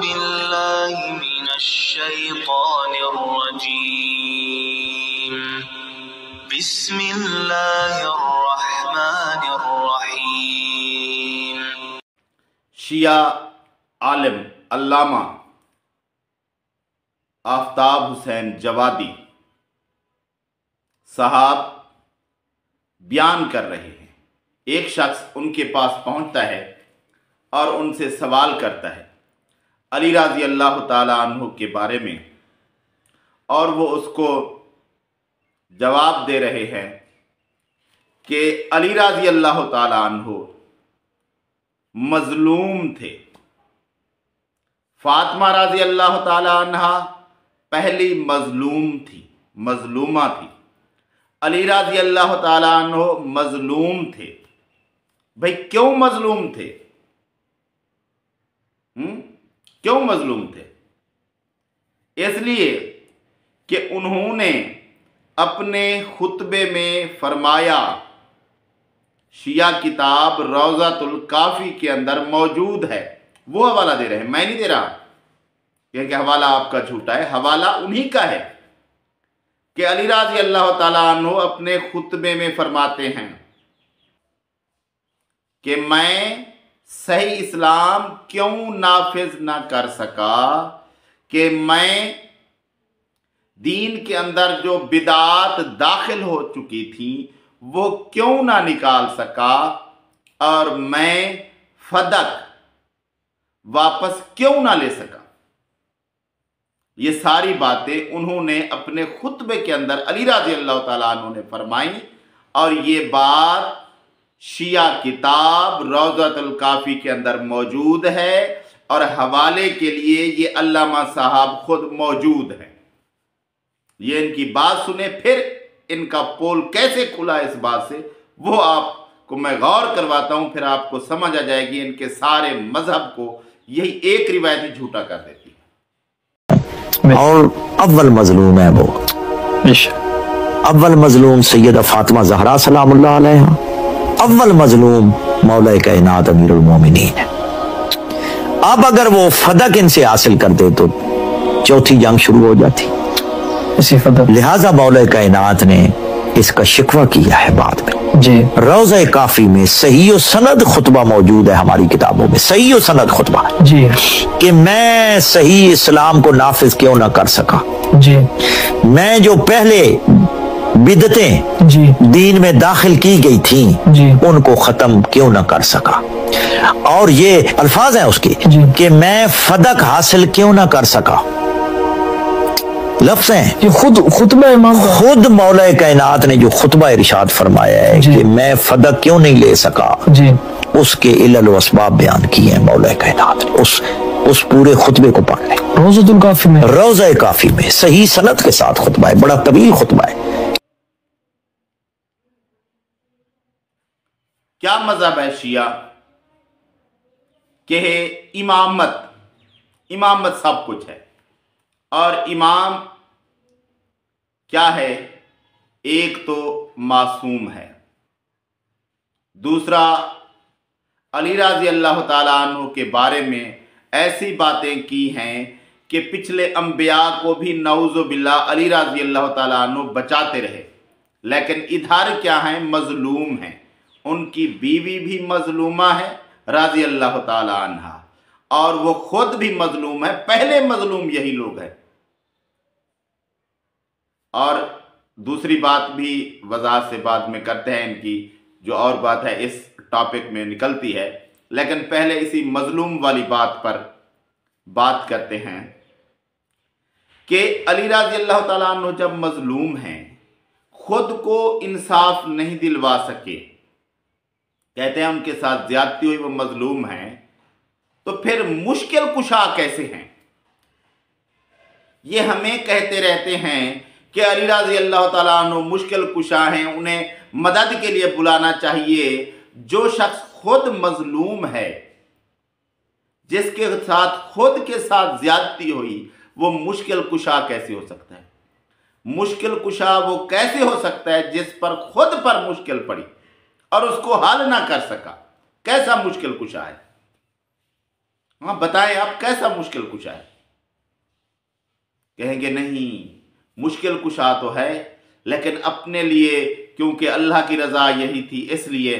बिल्लाहि मिनश्शैतानिर्रजीम बिस्मिल्लाहिर्रहमानिर्रहीम। शिया आलिम अल्लामा आफ्ताब हुसैन जवादी साहब बयान कर रहे हैं। एक शख्स उनके पास पहुंचता है और उनसे सवाल करता है अली रज़ी अल्लाह ताला अन्हु के बारे में, और वो उसको जवाब दे रहे हैं कि अली रज़ी अल्लाह ताला अन्हु मजलूम थे। फातिमा रज़ी अल्लाह ताला अन्हा पहली मजलूम थी, मजलूमा थी। अली रज़ी अल्लाह ताला अन्हु मजलूम थे। भाई क्यों मजलूम थे? क्यों मजलूम थे? इसलिए कि उन्होंने अपने खुतबे में फरमाया, शिया किताब रौज़तुल काफ़ी के अंदर मौजूद है, वो हवाला दे रहे हैं, मैं नहीं दे रहा, क्योंकि हवाला आपका झूठा है। हवाला उन्हीं का है कि अली रज़ी अल्लाह ताला अन्हु अपने खुतबे में फरमाते हैं कि मैं सही इस्लाम क्यों नाफिज ना कर सका, कि मैं दीन के अंदर जो बिदात दाखिल हो चुकी थी वो क्यों ना निकाल सका, और मैं फदक वापस क्यों ना ले सका। ये सारी बातें उन्होंने अपने खुतबे के अंदर अली रज़ी अल्लाह ताला अन्हु ने फरमाई, और ये बात शिया किताब रौज़तुल काफ़ी के अंदर मौजूद है, और हवाले के लिए ये अल्लामा साहब खुद मौजूद हैं। ये इनकी बात सुने, फिर इनका पोल कैसे खुला इस बात से वो आपको मैं गौर करवाता हूं, फिर आपको समझ आ जाएगी इनके सारे मजहब को यही एक रिवायत ही झूठा कर देती है। और अव्वल मजलूम है वो, अव्वल मजलूम सैयदा फातिमा ज़हरा सलामुल्लाह अलैहा, अव्वल मजलूम मौला कायनात अमीरुल मोमिनीन है। अब अगर वो फदक इनसे हासिल कर दे तो चौथी जंग शुरू हो जाती। लिहाजा मौला कायनात ने इसका शिकवा किया है बाद में जी। रौज़ा काफी में सही और सनद खुतबा मौजूद है हमारी किताबों में, सही और सनद खुतबा जी, कि मैं सही इस्लाम को नाफिज क्यों ना कर सका जी। मैं जो पहले बिदतें जी दीन में दाखिल की गई थी जी, उनको खत्म क्यों ना कर सका। और ये अल्फाज हैं उसके कि मैं फदक हासिल क्यों ना कर सका। लफ्ज़ हैं ये खुद मौला कायनात ने जो खुतबा इरशाद फरमाया है कि मैं फदक क्यों नहीं ले सका जी, उसके इल्ल व अस्बाब बयान किए हैं मौला कायनात ने। उस पूरे खुतबे को पढ़ लें, रौज़तुल काफ़ी में, रौज़ा काफ़ी में सही सनद के साथ खुतबा है, बड़ा तवील खुतबा है। क्या मजहब है शिया कि इमामत सब कुछ है, और इमाम क्या है? एक तो मासूम है, दूसरा अली रज़ी अल्लाह ताला अन्हु के बारे में ऐसी बातें की हैं कि पिछले अंबिया को भी नऊज़ु बिल्लाह अली रज़ी अल्लाह ताला अन्हु बचाते रहे, लेकिन इधर क्या है? मजलूम हैं। उनकी बीवी भी मजलूमा है रज़ी अल्लाह ताला अन्हा, और वो खुद भी मजलूम है। पहले मजलूम यही लोग हैं। और दूसरी बात भी वजाहत से बाद में करते हैं, इनकी जो और बात है इस टॉपिक में निकलती है, लेकिन पहले इसी मजलूम वाली बात पर बात करते हैं कि अली रज़ी अल्लाह ताला अन्हु जब मजलूम हैं, खुद को इंसाफ नहीं दिलवा सके, कहते हैं उनके साथ ज्यादती हुई, वो मजलूम हैं, तो फिर मुश्किल कुशा कैसे हैं? ये हमें कहते रहते हैं कि अली रज़ी अल्लाह ताला अन्हु मुश्किल कुशा हैं, उन्हें मदद के लिए बुलाना चाहिए। जो शख्स खुद मजलूम है, जिसके साथ खुद के साथ ज्यादती हुई, वो मुश्किल कुशा कैसे हो सकता है? मुश्किल कुशा वो कैसे हो सकता है जिस पर खुद पर मुश्किल पड़ी और उसको हल ना कर सका? कैसा मुश्किल कुशा है? हाँ बताएं आप कैसा मुश्किल कुशा है। कहेंगे नहीं, मुश्किल कुशा तो है, लेकिन अपने लिए, क्योंकि अल्लाह की रजा यही थी इसलिए।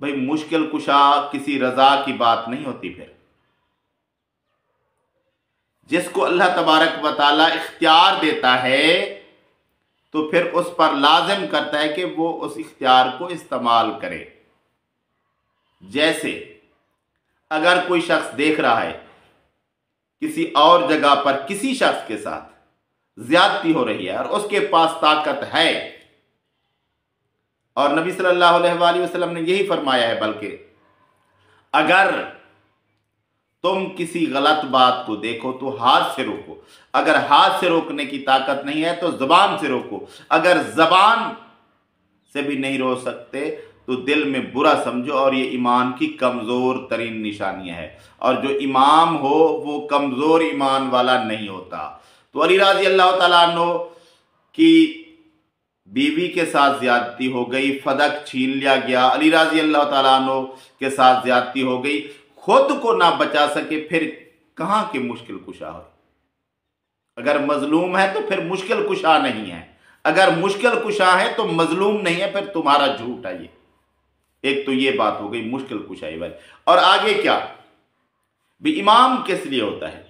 भाई मुश्किल कुशा किसी रजा की बात नहीं होती। फिर जिसको अल्लाह तबारक व तआला इख्तियार देता है तो फिर उस पर लाजिम करता है कि वो उस इख्तियार को इस्तेमाल करे। जैसे अगर कोई शख्स देख रहा है किसी और जगह पर किसी शख्स के साथ ज्यादती हो रही है और उसके पास ताकत है, और नबी सल्लल्लाहु अलैहि वसल्लम ने यही फरमाया है, बल्कि अगर तुम किसी गलत बात को देखो तो हाथ से रोको, अगर हाथ से रोकने की ताकत नहीं है तो जबान से रोको, अगर जबान से भी नहीं रोक सकते तो दिल में बुरा समझो, और ये ईमान की कमज़ोर तरीन निशानियां है। और जो इमाम हो वो कमज़ोर ईमान वाला नहीं होता। तो अली रज़ी अल्लाह तआला अन्हु की बीवी के साथ ज्यादती हो गई, फदक छीन लिया गया, अली रज़ी अल्लाह तआला अन्हु के साथ ज्यादती हो गई, खुद को ना बचा सके, फिर कहाँ के मुश्किल कुशा हो। अगर मजलूम है तो फिर मुश्किल कुशा नहीं है, अगर मुश्किल कुशा है तो मजलूम नहीं है, फिर तुम्हारा झूठ है। ये एक तो ये बात हो गई मुश्किल कुशाई वाली। और आगे क्या भी इमाम किस लिए होता है?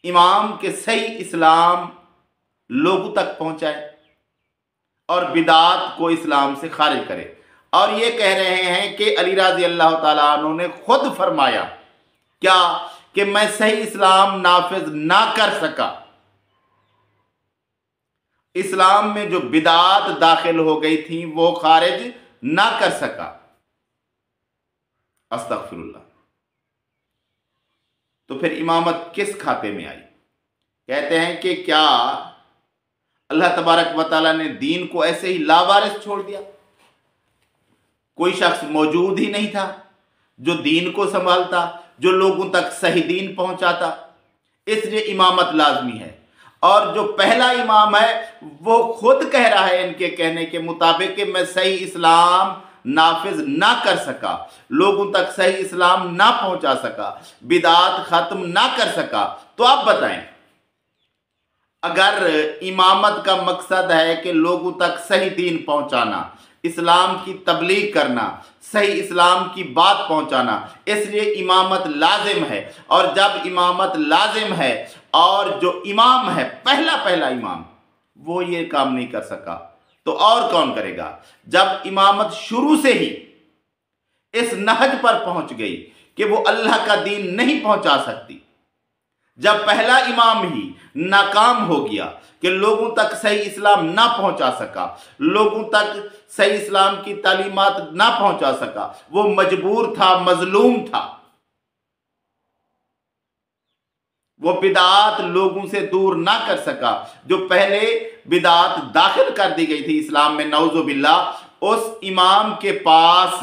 इमाम के सही इस्लाम लोगों तक पहुंचाए और बिदात को इस्लाम से खारिज करे। और ये कह रहे हैं कि अली रज़ी अल्लाह तआला अन्हु ने खुद फरमाया क्या कि मैं सही इस्लाम नाफिज ना कर सका, इस्लाम में जो बिदात दाखिल हो गई थी वो खारिज ना कर सका। अस्तगफिरुल्लाह। तो फिर इमामत किस खाते में आई? कहते हैं कि क्या अल्लाह तबारक व तआला ने दीन को ऐसे ही लावारिस छोड़ दिया? कोई शख्स मौजूद ही नहीं था जो दीन को संभालता, जो लोगों तक सही दीन पहुंचाता, इसलिए इमामत लाजमी है। और जो पहला इमाम है वो खुद कह रहा है इनके कहने के मुताबिक कि मैं सही इस्लाम नाफिज ना कर सका, लोगों तक सही इस्लाम ना पहुंचा सका, बिदात खत्म ना कर सका। तो आप बताएं, अगर इमामत का मकसद है कि लोगों तक सही दीन पहुंचाना, इस्लाम की तबलीग करना, सही इस्लाम की बात पहुंचाना, इसलिए इमामत लाजिम है। और जब इमामत लाजिम है और जो इमाम है पहला इमाम वो ये काम नहीं कर सका तो और कौन करेगा? जब इमामत शुरू से ही इस नहज पर पहुंच गई कि वो अल्लाह का दीन नहीं पहुंचा सकती, जब पहला इमाम ही नाकाम हो गया कि लोगों तक सही इस्लाम ना पहुंचा सका, लोगों तक सही इस्लाम की तालीमात ना पहुंचा सका, वो मजबूर था, मजलूम था, वो बिदात लोगों से दूर ना कर सका, जो पहले बिदात दाखिल कर दी गई थी इस्लाम में नऊजुबिल्लाह, उस इमाम के पास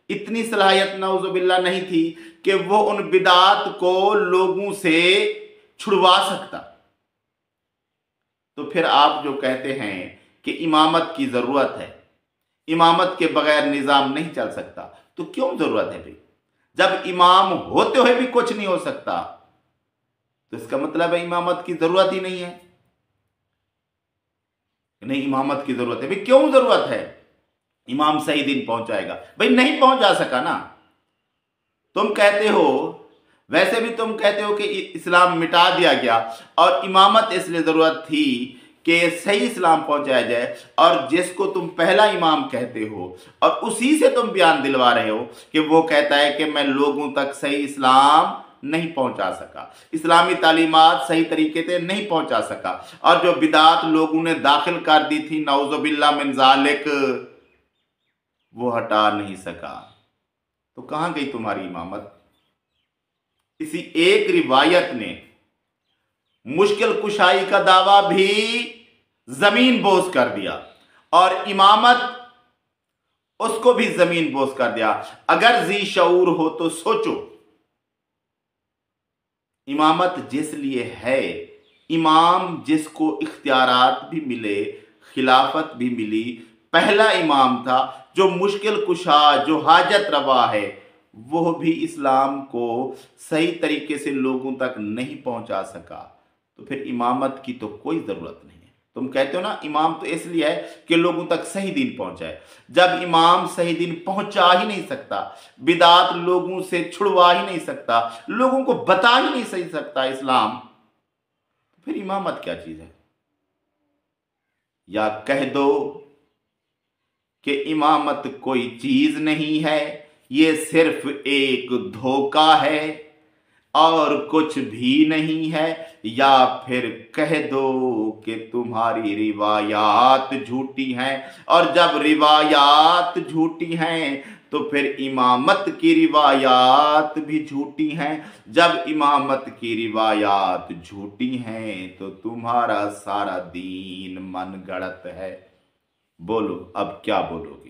इतनी सलाहियत नऊजुबिल्लाह नहीं थी कि वो उन बिदात को लोगों से छुड़वा सकता। तो फिर आप जो कहते हैं कि इमामत की जरूरत है, इमामत के बगैर निजाम नहीं चल सकता, तो क्यों जरूरत है भाई? जब इमाम होते हुए भी कुछ नहीं हो सकता तो इसका मतलब है इमामत की जरूरत ही नहीं है। नहीं, इमामत की जरूरत है भाई। क्यों जरूरत है? इमाम सही दिन पहुंचाएगा। भाई नहीं पहुंचा सका ना, तुम कहते हो, वैसे भी तुम कहते हो कि इस्लाम मिटा दिया गया और इमामत इसलिए जरूरत थी कि सही इस्लाम पहुंचाया जाए, और जिसको तुम पहला इमाम कहते हो और उसी से तुम बयान दिलवा रहे हो कि वो कहता है कि मैं लोगों तक सही इस्लाम नहीं पहुंचा सका, इस्लामी तालीमात सही तरीके से नहीं पहुंचा सका, और जो बिदात लोगों ने दाखिल कर दी थी नऊजुबिल्लाह मिन ज़ालिक वो हटा नहीं सका। तो कहां गई तुम्हारी इमामत? इसी एक रिवायत ने मुश्किल कुशाई का दावा भी जमीन बोझ कर दिया और इमामत उसको भी जमीन बोझ कर दिया। अगर जी शऊर हो तो सोचो, इमामत जिस लिए है, इमाम जिसको इख्तियारात भी मिले, खिलाफत भी मिली, पहला इमाम था जो मुश्किल कुशा, जो हाजत रवा है, वो भी इस्लाम को सही तरीके से लोगों तक नहीं पहुंचा सका, तो फिर इमामत की तो कोई ज़रूरत नहीं है। तुम कहते हो ना इमाम तो इसलिए है कि लोगों तक सही दीन पहुंचाए। जब इमाम सही दीन पहुंचा ही नहीं सकता, बिदात लोगों से छुड़वा ही नहीं सकता, लोगों को बता ही नहीं सही सकता इस्लाम, तो फिर इमामत क्या चीज़ है? या कह दो कि इमामत कोई चीज नहीं है, ये सिर्फ एक धोखा है और कुछ भी नहीं है, या फिर कह दो कि तुम्हारी रिवायात झूठी हैं, और जब रिवायात झूठी हैं तो फिर इमामत की रिवायात भी झूठी हैं। जब इमामत की रिवायात झूठी हैं तो तुम्हारा सारा दीन मन गढ़त है। बोलो अब क्या बोलोगे?